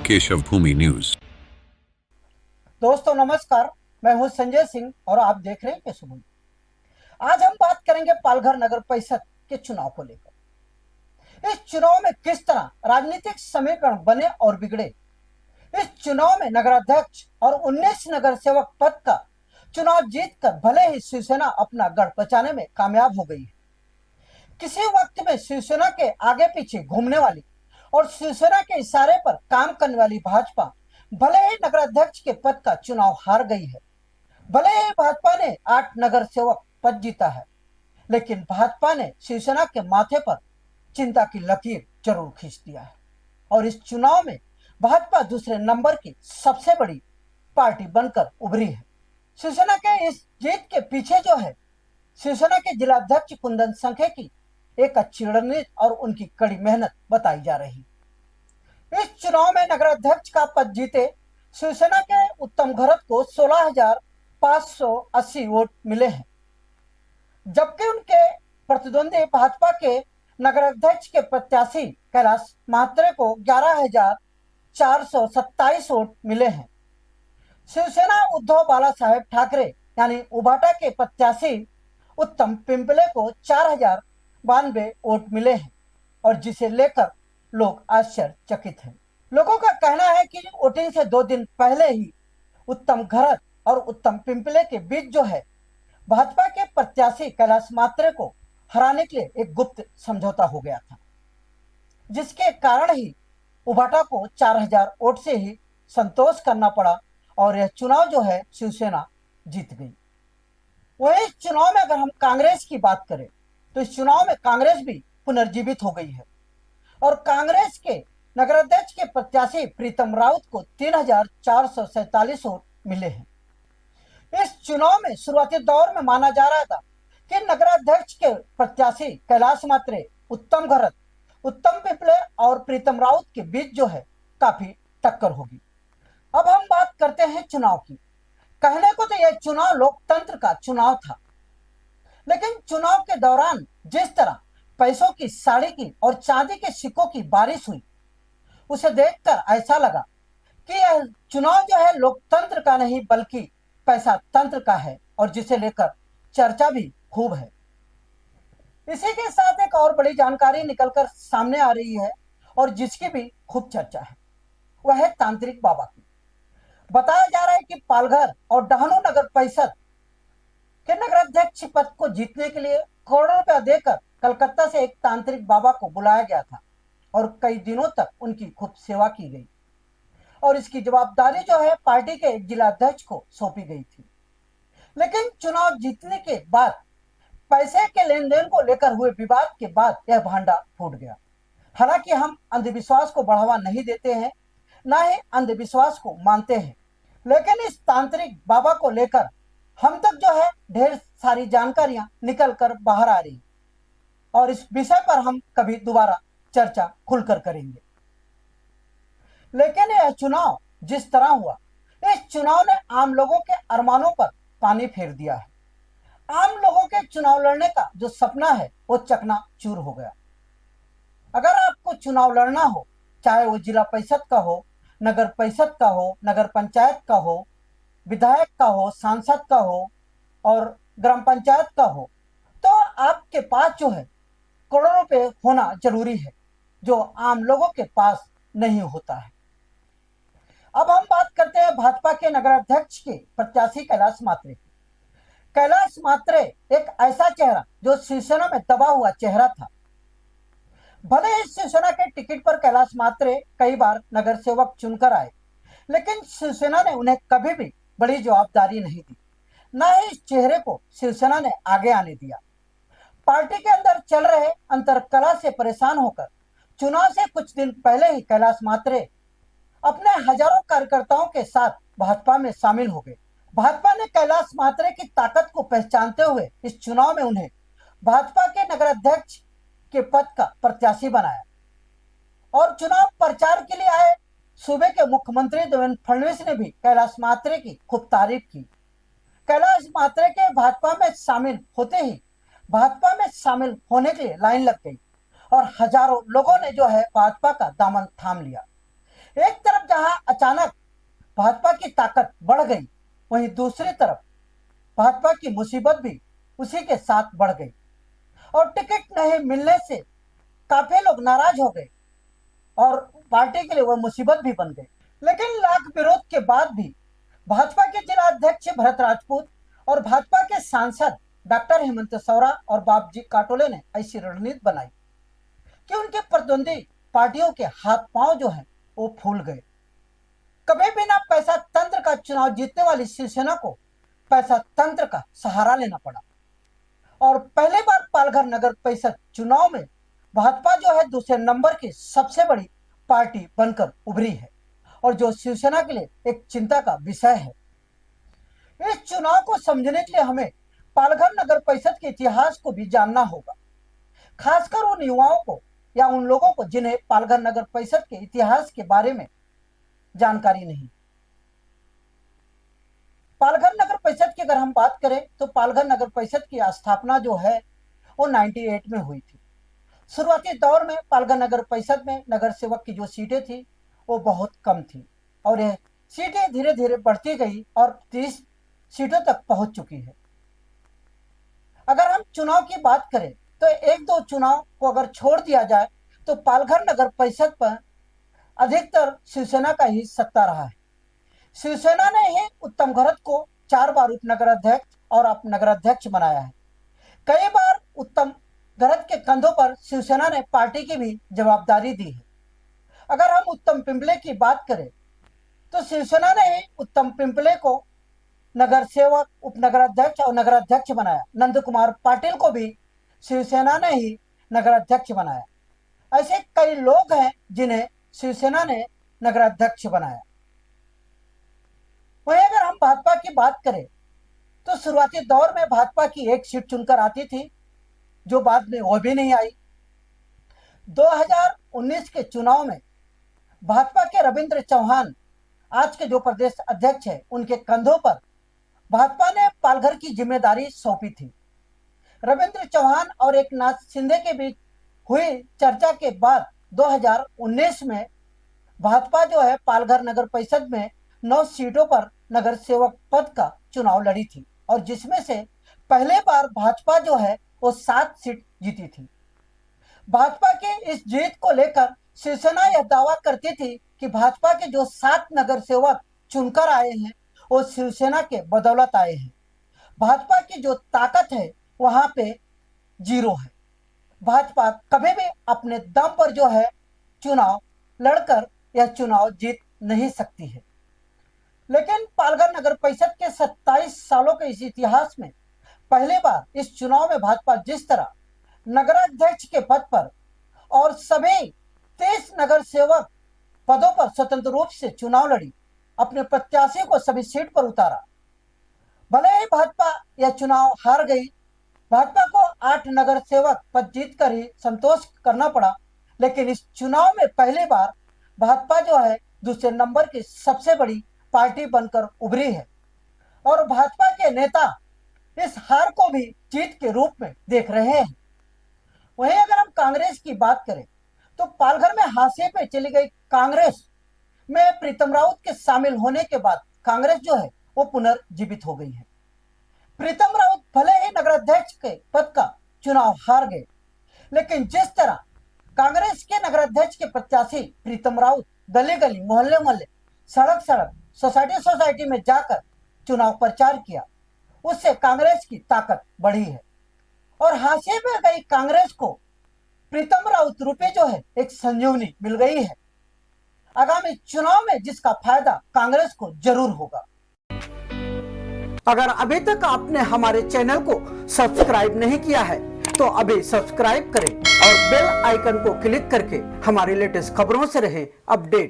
केशव भूमि news. दोस्तों नमस्कार, मैं हूं संजय सिंह और आप देख रहे हैं केशव भूमि। आज हम बात करेंगे पालघर नगर परिषद के चुनाव को लेकर। इस चुनाव में किस तरह राजनीतिक समीकरण बने और बिगड़े। इस चुनाव में नगराध्यक्ष और 19 नगर सेवक पद का चुनाव जीतकर भले ही शिवसेना अपना गढ़ बचाने में कामयाब हो गई है, किसी वक्त में शिवसेना के आगे पीछे घूमने वाली और शिवसेना के इशारे पर काम करने वाली भाजपा भले ही नगराध्यक्ष के पद का चुनाव हार गई है, भले ही भाजपा ने 8 नगर सेवक पद जीता है, लेकिन भाजपा ने शिवसेना के माथे पर चिंता की लकीर जरूर खींच दिया है और इस चुनाव में भाजपा दूसरे नंबर की सबसे बड़ी पार्टी बनकर उभरी है। शिवसेना के इस जीत के पीछे जो है शिवसेना के जिलाध्यक्ष कुंदन संखे की एक अच्छी रणनीति और उनकी कड़ी मेहनत बताई जा रही। इस चुनाव में नगराध्यक्ष का पद जीते शिवसेना के उत्तम घरत को 16,580 वोट मिले हैं, जबकि उनके प्रतिद्वंदी भाजपा के नगराध्यक्ष के प्रत्याशी कैलाश महात्रे को 11,427 वोट मिले हैं। शिवसेना उद्धव बाला साहेब ठाकरे यानी उभाटा के प्रत्याशी उत्तम पिंपले को 4,092 वोट मिले हैं और जिसे लेकर लोग आश्चर्यचकित हैं। लोगों का कहना है कि वोटिंग से 2 दिन पहले ही उत्तम घरत और उत्तम पिंपले के बीच जो है भाजपा के प्रत्याशी कैलाश मात्रे को हराने के लिए एक गुप्त समझौता हो गया था, जिसके कारण ही उभाटा को 4,000 वोट से ही संतोष करना पड़ा और यह चुनाव जो है शिवसेना जीत गई। वही इस चुनाव में अगर हम कांग्रेस की बात करें तो इस चुनाव में कांग्रेस भी पुनर्जीवित हो गई है और कांग्रेस के नगराध्यक्ष के प्रत्याशी प्रीतम राउत को 3,447 वोट मिले हैं। इस चुनाव में शुरुआती दौर में माना जा रहा था कि नगराध्यक्ष के प्रत्याशी कैलाश मात्रे, उत्तम घरत, उत्तम पिंपले और प्रीतम राउत के बीच जो है काफी टक्कर होगी। अब हम बात करते हैं चुनाव की। कहने को तो यह चुनाव लोकतंत्र का चुनाव था, लेकिन चुनाव के दौरान जिस तरह पैसों की साड़ी की और चांदी के सिक्कों की बारिश हुई, उसे देखकर ऐसा लगा कि यह चुनाव जो है लोकतंत्र का नहीं बल्कि पैसा तंत्र का है और जिसे लेकर चर्चा भी खूब है। इसी के साथ एक और बड़ी जानकारी निकलकर सामने आ रही है और जिसकी भी खूब चर्चा है, वह है तांत्रिक बाबा की। बताया जा रहा है कि पालघर और डहाणू नगर परिषद के नगराध्यक्ष पद को जीतने के लिए करोड़ों रुपया देकर कलकत्ता से एक तांत्रिक बाबा को बुलाया गया था और कई दिनों तक उनकी खूब सेवा की गई और इसकी जवाबदारी जो है पार्टी के एक जिलाध्यक्ष को सौंपी गई थी। लेकिन चुनाव जीतने के बाद पैसे के लेन देन को लेकर हुए विवाद के बाद यह भांडा फूट गया। हालांकि हम अंधविश्वास को बढ़ावा नहीं देते हैं, ना ही अंधविश्वास को मानते हैं, लेकिन इस तांत्रिक बाबा को लेकर हम तक जो है ढेर सारी जानकारियां निकल कर बाहर आ रही और इस विषय पर हम कभी दोबारा चर्चा खुलकर करेंगे। लेकिन यह चुनाव जिस तरह हुआ, इस चुनाव ने आम लोगों के अरमानों पर पानी फेर दिया है। आम लोगों के चुनाव लड़ने का जो सपना है वो चकनाचूर हो गया। अगर आपको चुनाव लड़ना हो, चाहे वो जिला परिषद का हो, नगर परिषद का हो, नगर पंचायत का हो, विधायक का हो, सांसद का हो और ग्राम पंचायत का हो, तो आपके पास जो है करोड़ों रुपए होना जरूरी है, जो आम लोगों के पास नहीं होता है। अब हम बात करते हैं भाजपा के नगराध्यक्ष के प्रत्याशी कैलाश मात्रे की। कैलाश मात्रे एक ऐसा चेहरा जो शिवसेना में दबा हुआ चेहरा था। भले ही शिवसेना के टिकट पर कैलाश मात्रे कई बार नगर सेवक चुनकर आए, लेकिन शिवसेना ने उन्हें कभी भी बड़ी जवाबदारी नहीं दी, न ही इस चेहरे को शिवसेना ने आगे आने दिया। पार्टी के अंदर चल रहे अंतरकलह से परेशान होकर चुनाव से कुछ दिन पहले ही कैलाश मात्रे अपने हजारों कार्यकर्ताओं के साथ भाजपा में शामिल हो गए। भाजपा ने कैलाश मात्रे की ताकत को पहचानते हुए इस चुनाव में उन्हें भाजपा के नगराध्यक्ष के पद का प्रत्याशी बनाया और चुनाव प्रचार के लिए आए सूबे के मुख्यमंत्री देवेंद्र फडणवीस ने भी कैलाश मात्रे की खूब तारीफ की। कैलाश मात्रे के भाजपा में शामिल होते ही भाजपा में शामिल होने के लिए लाइन लग गई और हजारों लोगों ने जो है भाजपा का दामन थाम लिया। एक तरफ जहां अचानक भाजपा की ताकत बढ़ गई, वहीं दूसरी तरफ भाजपा की मुसीबत भी उसी के साथ बढ़ गई और टिकट नहीं मिलने से काफी लोग नाराज हो गए और पार्टी के लिए वह मुसीबत भी बन गई। लेकिन लाख विरोध के बाद भी भाजपा के जिला अध्यक्ष भरत राजपूत और भाजपा के सांसद डॉक्टर हेमंत सौरा और बाबजी काटोले ने ऐसी रणनीति बनाई कि उनके प्रतिद्वंदी पार्टियों के हाथ पांव जो है वो फूल गए। कभी बिना पैसा तंत्र का चुनाव जीतने वाली शिवसेना को पैसा तंत्र का सहारा लेना पड़ा और पहली बार पालघर नगर परिषद चुनाव में भाजपा जो है दूसरे नंबर की सबसे बड़ी पार्टी बनकर उभरी है और जो शिवसेना के लिए एक चिंता का विषय है। इस चुनाव को समझने के लिए हमें पालघर नगर परिषद के इतिहास को भी जानना होगा, खासकर उन युवाओं को या उन लोगों को जिन्हें पालघर नगर परिषद के इतिहास के बारे में जानकारी नहीं। पालघर नगर परिषद की अगर हम बात करें तो पालघर नगर परिषद की स्थापना जो है वो 98 में हुई थी। शुरुआती दौर में पालघर नगर परिषद में नगर सेवक की जो सीटें थी वो बहुत कम थी और यह सीटें धीरे धीरे बढ़ती गई और 30 सीटों तक पहुंच चुकी है। अगर हम चुनाव की बात करें तो एक दो चुनाव को अगर छोड़ दिया जाए तो पालघर नगर परिषद पर अधिकतर शिवसेना का ही सत्ता रहा है। शिवसेना ने ही उत्तम घरत को 4 बार उपनगर अध्यक्ष और अब नगर अध्यक्ष बनाया है। कई बार उत्तम घरत के कंधों पर शिवसेना ने पार्टी की भी जवाबदारी दी है। अगर हम उत्तम पिंपले की बात करें तो शिवसेना ने ही उत्तम पिंपले को नगर सेवक, उपनगर अध्यक्ष और नगर अध्यक्ष बनाया। नंद कुमार पाटिल को भी शिवसेना ने ही नगर अध्यक्ष बनाया। ऐसे कई लोग हैं जिन्हें शिवसेना ने नगर अध्यक्ष बनाया। वहीं अगर हम भाजपा की बात करें तो शुरुआती दौर में भाजपा की एक सीट चुनकर आती थी जो बाद में वो भी नहीं आई। 2019 के चुनाव में भाजपा के रविंद्र चौहान, आज के जो प्रदेश अध्यक्ष है, उनके कंधों पर भाजपा ने पालघर की जिम्मेदारी सौंपी थी। रविंद्र चौहान और एकनाथ शिंदे के बीच हुई चर्चा के बाद 2019 में भाजपा जो है पालघर नगर परिषद में 9 सीटों पर नगर सेवक पद का चुनाव लड़ी थी और जिसमें से पहले बार भाजपा जो है वो 7 सीट जीती थी। भाजपा की इस जीत को लेकर शिवसेना यह दावा करती थी कि भाजपा के जो 7 नगर सेवक चुनकर आए हैं वो शिवसेना के बदौलत आए हैं। भाजपा की जो ताकत है वहां पे जीरो है। भाजपा कभी भी अपने दम पर जो है चुनाव लड़कर यह चुनाव जीत नहीं सकती है। लेकिन पालघर नगर परिषद के 27 सालों के इस इतिहास में पहली बार इस चुनाव में भाजपा जिस तरह नगराध्यक्ष के पद पर और सभी 23 नगर सेवक पदों पर स्वतंत्र रूप से चुनाव लड़ी, अपने प्रत्याशी को सभी सीट पर उतारा। भले ही भाजपा यह चुनाव हार गई, भाजपा को 8 नगर सेवक पद जीतकर ही संतोष करना पड़ा, लेकिन इस चुनाव में पहली बार भाजपा जो है दूसरे नंबर की सबसे बड़ी पार्टी बनकर उभरी है और भाजपा के नेता इस हार को भी जीत के रूप में देख रहे हैं। वहीं अगर हम कांग्रेस की बात करें तो पालघर में हाशिए पे चली गई कांग्रेस में प्रीतम राउत के शामिल होने के बाद कांग्रेस जो है वो पुनर्जीवित हो गई है। प्रीतम राउत भले ही नगराध्यक्ष के पद का चुनाव हार गए, लेकिन जिस तरह कांग्रेस के नगराध्यक्ष के प्रत्याशी प्रीतम राउत गली गली, मोहल्ले मोहल्ले, सड़क सड़क, सोसाइटी सोसाइटी में जाकर चुनाव प्रचार किया, उससे कांग्रेस की ताकत बढ़ी है और हाशिए में गई कांग्रेस को प्रीतम राउत रूपे जो है एक संजीवनी मिल गई है। आगामी चुनाव में जिसका फायदा कांग्रेस को जरूर होगा। अगर अभी तक आपने हमारे चैनल को सब्सक्राइब नहीं किया है तो अभी सब्सक्राइब करें और बेल आइकन को क्लिक करके हमारी लेटेस्ट खबरों से रहे अपडेट।